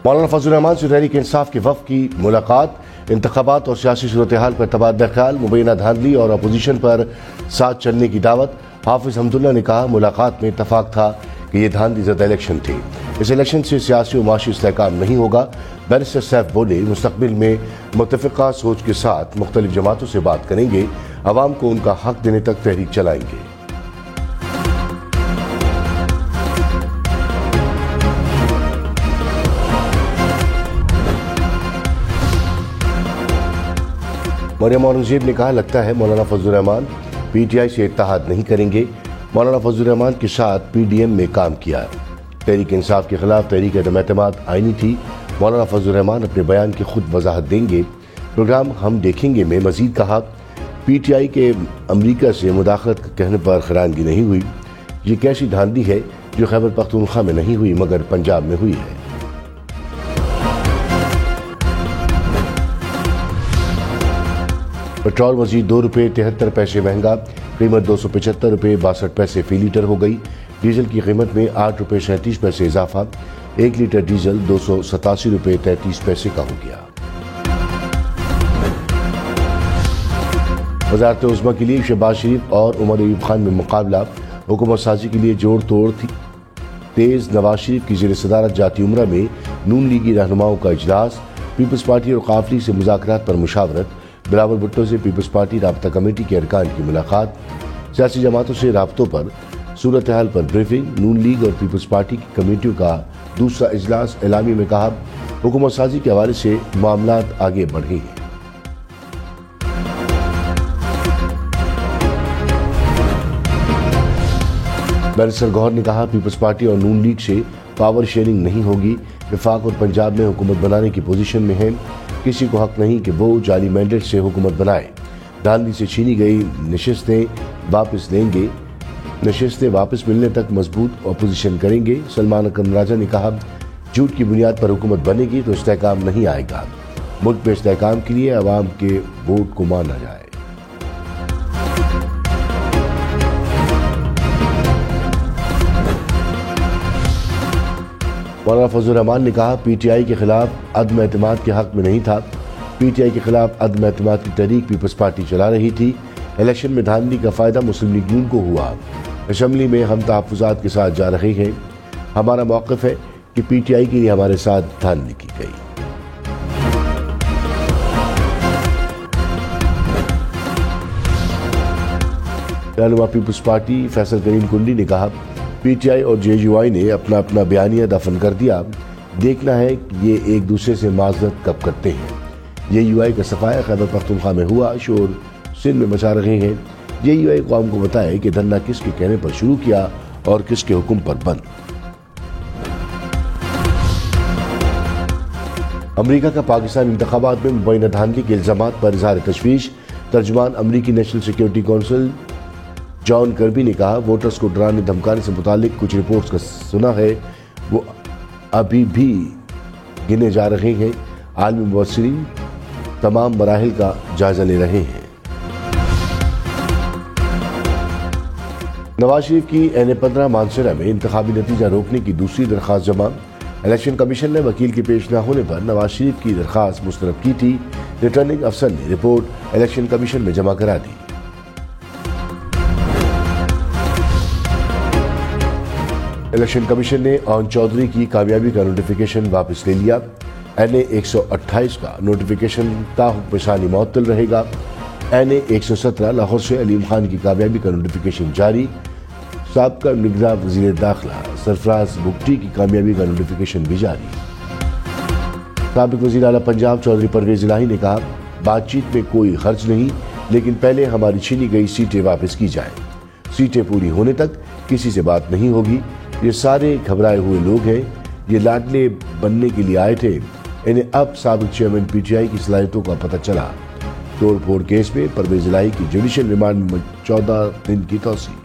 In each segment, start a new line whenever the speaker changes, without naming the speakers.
مولانا فضل الرحمان سے تحریک انصاف کے وفد کی ملاقات، انتخابات اور سیاسی صورتحال پر تبادلہ خیال، مبینہ دھاندلی اور اپوزیشن پر ساتھ چلنے کی دعوت۔ حافظ حمداللہ نے کہا ملاقات میں اتفاق تھا کہ یہ دھاندلی زدہ الیکشن تھی، اس الیکشن سے سیاسی و معاشی استحکام نہیں ہوگا۔ بیرسٹر سیف بولے مستقبل میں متفقہ سوچ کے ساتھ مختلف جماعتوں سے بات کریں گے، عوام کو ان کا حق دینے تک تحریک چلائیں گے۔ مریم اورنگزیب نے کہا لگتا ہے مولانا فضل الرحمان پی ٹی آئی سے اتحاد نہیں کریں گے۔ مولانا فضل الرحمان کے ساتھ پی ڈی ایم میں کام کیا، تحریک انصاف کے خلاف تحریک عدم اعتماد آئینی تھی۔ مولانا فضل الرحمان اپنے بیان کی خود وضاحت دیں گے۔ پروگرام ہم دیکھیں گے میں مزید کہا پی ٹی آئی کے امریکہ سے مداخلت کہنے پر خیرانگی نہیں ہوئی، یہ کیسی دھاندلی ہے جو خیبر پختونخوا میں نہیں ہوئی مگر پنجاب میں ہوئی ہے۔ پٹرول مزید 2 روپے 73 پیسے مہنگا، قیمت 275 روپے 62 پیسے فی لیٹر ہو گئی۔ ڈیزل کی قیمت میں 8 روپے 37 پیسے اضافہ، 1 لیٹر ڈیزل 287 روپے 33 پیسے کا ہو گیا۔ وزارت عظمیٰ کے لیے شہباز شریف اور عمر ایوب خان میں مقابلہ، حکومت سازی کے لیے جوڑ توڑ تھی تیز۔ نواز شریف کی زیر صدارت جاتی عمرہ میں نون لیگی رہنماؤں کا اجلاس، پیپلز پارٹی اور قافلی سے مذاکرات پر مشاورت، بلاول بھٹو سے پیپلز پارٹی رابطہ کمیٹی کے ارکان کی ملاقات، سیاسی جماعتوں سے رابطوں پر صورتحال پر بریفنگ، نون لیگ اور پیپلز پارٹی کی کمیٹیوں کا دوسرا اجلاس۔ اعلامیے میں کہا حکومت سازی کے حوالے سے معاملات آگے بڑھے ہیں۔ بیرسٹر گوہر نے کہا پیپلز پارٹی اور نون لیگ سے پاور شیئرنگ نہیں ہوگی، وفاق اور پنجاب میں حکومت بنانے کی پوزیشن میں ہے، کسی کو حق نہیں کہ وہ جعلی مینڈیٹ سے حکومت بنائے۔ دھاندلی سے چھینی گئی نشستیں واپس لیں گے، نشستیں واپس ملنے تک مضبوط اپوزیشن کریں گے۔ سلمان اکرم راجہ نے کہا جھوٹ کی بنیاد پر حکومت بنے گی تو استحکام نہیں آئے گا، ملک میں استحکام کے لیے عوام کے ووٹ کو مانا جائے۔ مولانا فضل الرحمان نے کہا پی ٹی آئی کے خلاف عدم اعتماد کے حق میں نہیں تھا، پی ٹی آئی کے خلاف عدم اعتماد کی تحریک پیپلز پارٹی چلا رہی تھی، الیکشن میں دھاندلی کا فائدہ مسلم لیگ نون کو ہوا، اسمبلی میں ہم تحفظات کے ساتھ جا رہے ہیں، ہمارا موقف ہے کہ پی ٹی آئی کے لیے ہمارے ساتھ دھاندلی کی گئی۔ رہنما پیپلز پارٹی فیصل کریم کنڈی نے کہا پی ٹی آئی اور جے یو آئی نے اپنا اپنا بیانیہ دفن کر دیا، دیکھنا ہے کہ یہ ایک دوسرے سے معذرت کب کرتے ہیں۔ جے یو آئی کا صفایا خیبر پختونخوا میں ہوا، شور سندھ میں مچا رہے ہیں۔ جے یو آئی قوم کو بتائے کہ دھرنا کس کے کہنے پر شروع کیا اور کس کے حکم پر بند۔ امریکہ کا پاکستان انتخابات میں مبینہ دھاندلی کے الزامات پر اظہار تشویش، ترجمان امریکی نیشنل سیکیورٹی کونسل جان کربی نے کہا ووٹرز کو ڈرانے دھمکانے سے متعلق کچھ رپورٹس کا سنا ہے، وہ ابھی بھی گنے جا رہے ہیں، عالمی مبصرین تمام مراحل کا جائزہ لے رہے ہیں۔ نواز شریف کی این-15 مانسہرہ میں انتخابی نتیجہ روکنے کی دوسری درخواست جمع، الیکشن کمیشن نے وکیل کے پیش نہ ہونے پر نواز شریف کی درخواست مسترد کی تھی، ریٹرننگ افسر نے رپورٹ الیکشن کمیشن میں جمع کرا دی۔ الیکشن کمیشن نے اون چودھری کی کامیابی کا نوٹیفیکیشن واپس لے لیا، این-اے 128 کا نوٹیفیکیشن تا حکم ثانی معطل رہے گا، این-اے 117 لاہور سے علیم خان کی کامیابی کا نوٹیفیکیشن جاری، سابقہ نگراں وزیر داخلہ سرفراز بگٹی کی کامیابی کا نوٹیفیکیشن بھی جاری۔ سابق وزیر اعلیٰ پنجاب چودھری پرویز الہی نے کہا بات چیت میں کوئی خرچ نہیں، لیکن پہلے ہماری چھینی گئی سیٹیں واپس کی جائیں، سیٹیں پوری ہونے تک کسی سے بات نہیں ہوگی، یہ سارے گھبرائے ہوئے لوگ ہیں، یہ لاڈلے بننے کے لیے آئے تھے، انہیں اب سابق چیئرمین پی ٹی آئی کی صلاحیتوں کا پتہ چلا۔ توڑ پھوڑ کیس میں پرویز الہی کی جوڈیشل ریمانڈ میں 14 دن کی توسیع۔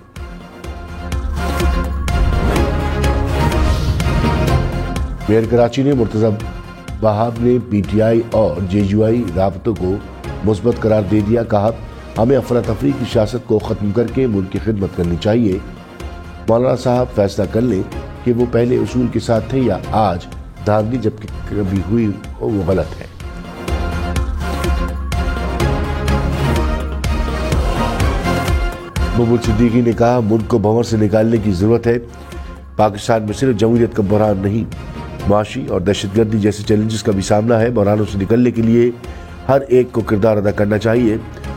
میئر کراچی نے مرتضی وہاب نے پی ٹی آئی اور جے یو آئی رابطوں کو مثبت قرار دے دیا، کہا ہمیں افراتفری کی سیاست کو ختم کر کے ملک کی خدمت کرنی چاہیے، مولانا صاحب فیصلہ کر لیں کہ وہ پہلے اصول کے ساتھ تھے یا آج دھاندلی جبکہ کبھی ہوئی وہ غلط ہے۔ محمود صدیقی نے کہا ملک کو بھنور سے نکالنے کی ضرورت ہے۔ پاکستان میں صرف جمہوریت کا بحران نہیں، معاشی اور دہشت گردی جیسے چیلنجز کا بھی سامنا ہے۔ بحرانوں سے نکلنے کے لیے ہر ایک کو کردار ادا کرنا چاہیے۔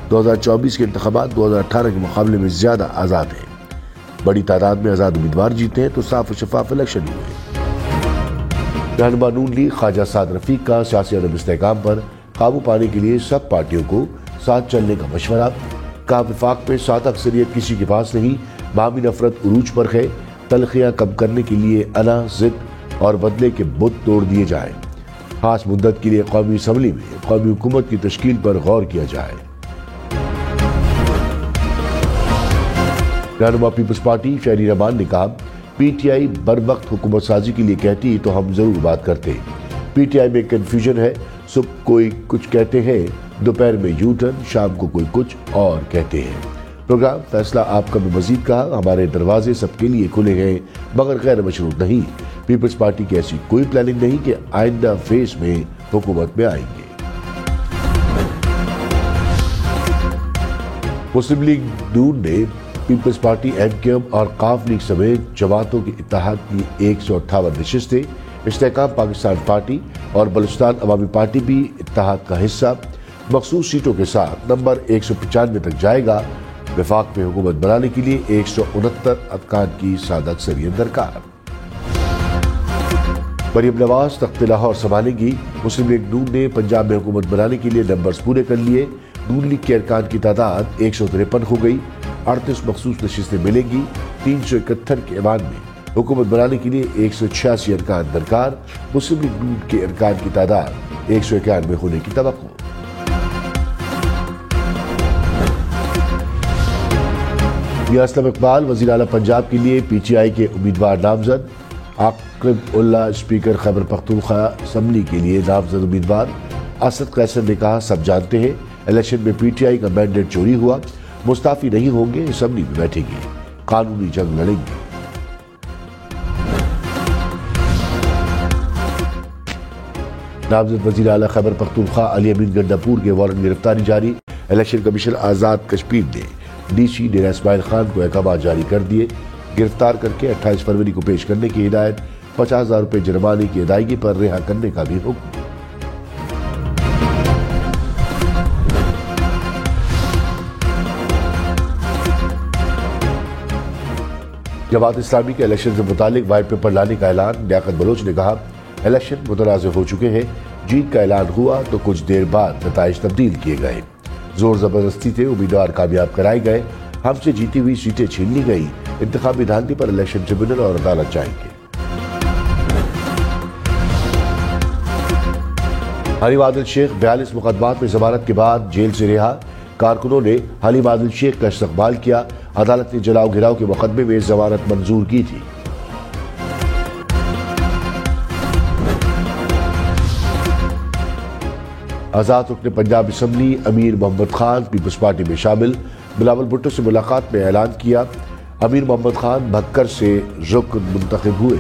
2024 کے انتخابات 2018 کے مقابلے میں زیادہ آزاد ہیں۔ بڑی تعداد میں آزاد امیدوار جیتے ہیں تو صاف و شفاف الیکشن ہوئے۔ رہنما نون لیگ خواجہ سعد رفیق کا سیاسی عدم استحکام پر قابو پانے کے لیے سب پارٹیوں کو ساتھ چلنے کا مشورہ۔ کہا وفاق میں 7 اکثریت کسی کے پاس نہیں، باہمی نفرت عروج پر ہے۔ تلخیاں کم کرنے کے لیے انا، ضد اور بدلے کے بت توڑ دیے جائیں۔ خاص مدت کے لیے قومی اسمبلی میں قومی حکومت کی تشکیل پر غور کیا جائے۔ رہنما پیپلز پارٹی شہری رحمان نے کہا پی ٹی آئی بر وقت حکومت سازی کے لیے کہتی تو ہم ضرور بات کرتے۔ پی ٹی آئی میں کنفیوژن ہے، صبح کوئی کچھ کہتے ہیں، دوپہر میں یو ٹرن، شام کو کوئی کچھ اور کہتے ہیں۔ پروگرام فیصلہ آپ کا میں مزید کہا ہمارے دروازے سب کے لیے کھلے ہیں مگر غیر مشروط نہیں۔ پیپلز پارٹی کی ایسی کوئی پلاننگ نہیں کہ آئندہ فیز میں حکومت میں آئیں گے۔ مسلم لیگ نون نے Peoples Party, M Q M اور قاف لیگ سمیت جماعتوں کے اتحاد کی 158 نشستیں، استحکام پاکستان پارٹی اور بلوچستان عوامی پارٹی بھی اتحاد کا حصہ، مخصوص سیٹوں کے ساتھ نمبر 195 تک جائے گا۔ وفاق میں حکومت بنانے کے لیے 169 ارکان کی سادہ اکثریت درکار۔ مریم نواز تخت لاہور سنبھالیں گی۔ مسلم لیگ نون نے پنجاب میں حکومت بنانے کے لیے نمبرز پورے کر لیے۔ نون لیگ کے ارکان کی تعداد 153 ہو گئی۔ 38 مخصوص نشستیں ملیں گی۔ 371 کے ایوان میں حکومت بنانے کے لیے 186 ارکان درکار۔ مسلم لیگ نون کے ارکان کی تعداد 191 ہونے کی توقع۔ میاں اسلم اقبال وزیر اعلیٰ پنجاب کے لیے پی ٹی آئی کے امیدوار نامزد۔ عاقب اللہ اسپیکر خیبر پختونخوا اسمبلی کے لیے نامزد امیدوار۔ اسد قیصر نے کہا سب جانتے ہیں الیکشن میں پی ٹی آئی کا مینڈیٹ چوری ہوا، مستعفی نہیں ہوں گے، اسمبلی میں بیٹھیں گے، قانونی جنگ لڑیں گے۔ نامزد وزیر اعلیٰ خیبر پختونخوا علی امین گنڈاپور کے وارنٹ گرفتاری جاری۔ الیکشن کمیشن آزاد کشمیر نے ڈی سی ڈیرہ اسماعیل خان کو احکامات جاری کر دیے۔ گرفتار کر کے 28 فروری کو پیش کرنے کی ہدایت، 50,000 روپے جرمانے کی ادائیگی پر رہا کرنے کا بھی حکم۔ جماعت اسلامی کے الیکشن سے متعلق وائٹ پیپر لانے کا اعلان۔ لیاقت بلوچ نے کہا الیکشن متنازع ہو چکے ہیں، جیت کا اعلان ہوا تو کچھ دیر بعد نتائج تبدیل کیے گئے، زور زبردستی سے امیدوار کامیاب کرائے گئے، ہم سے جیتی ہوئی سیٹیں چھین لی گئی، انتخابی دھاندلی پر الیکشن ٹریبیونل اور عدالت جائیں گے۔ حلیم عادل شیخ 42 مقدمات میں ضمانت کے بعد جیل سے رہا۔ کارکنوں نے حلیم عادل شیخ کا استقبال کیا۔ عدالت نے جلاؤ گھراؤ کے مقدمے میں ضمانت منظور کی تھی۔ آزاد رکن پنجاب اسمبلی امیر محمد خان پیپلز پارٹی میں شامل۔ بلاول بھٹو سے ملاقات میں اعلان کیا، امیر محمد خان بھکر سے رکن منتخب ہوئے۔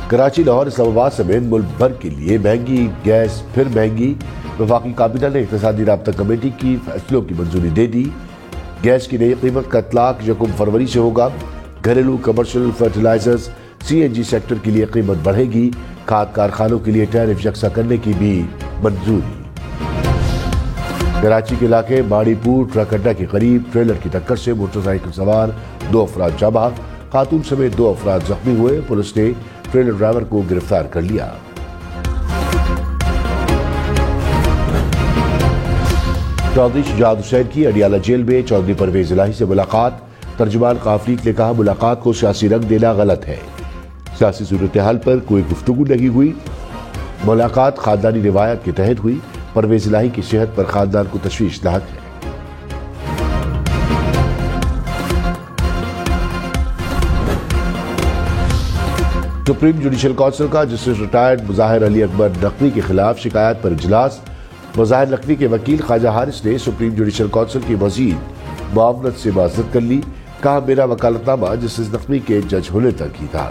کراچی، لاہور، اسلام آباد سمیت ملک بھر کے لیے مہنگی گیس پھر مہنگی۔ وفاقی کابینہ نے اقتصادی رابطہ کمیٹی کی فیصلوں کی منظوری دے دی۔ گیس کی نئی قیمت کا اطلاق 1 فروری سے ہوگا۔ گھریلو کمرشل فرٹیلائزرز سی این جی سیکٹر کے لیے قیمت بڑھے گی۔ کھاد کارخانوں کے لیے ٹیرف یکساں کرنے کی بھی منظوری۔ کراچی کے علاقے ماڑی پور ٹرک اڈہ کے قریب ٹریلر کی ٹکر سے موٹر سائیکل سوار 2 افراد جاں بحق، خاتون سمیت 2 افراد زخمی ہوئے۔ پولیس نے ٹریلر ڈرائیور کو گرفتار کر لیا۔ چودھری شجاعت حسین کی اڈیالہ جیل میں چودھری پرویز الہی سے ملاقات۔ ترجمان قاف لیگ نے کہا ملاقات کو سیاسی رنگ دینا غلط ہے، سیاسی صورتحال پر کوئی گفتگو نہیں ہوئی، ملاقات خاندانی روایت کے تحت ہوئی، پرویز الہی کی صحت پر خاندان کو تشویش لاحق ہے۔ سپریم جوڈیشل کونسل کا جسٹس ریٹائرڈ مظاہر علی اکبر نقوی کے خلاف شکایت پر اجلاس۔ مظاہر نقوی کے وکیل خواجہ حارث نے سپریم جوڈیشل کونسل کی مزید معاونت سے معذرت کر لی۔ کہا میرا وکالت نامہ جسٹس نقوی کے جج ہونے تک ہی تھا،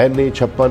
NA56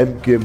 MKM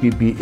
PP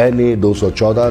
NA214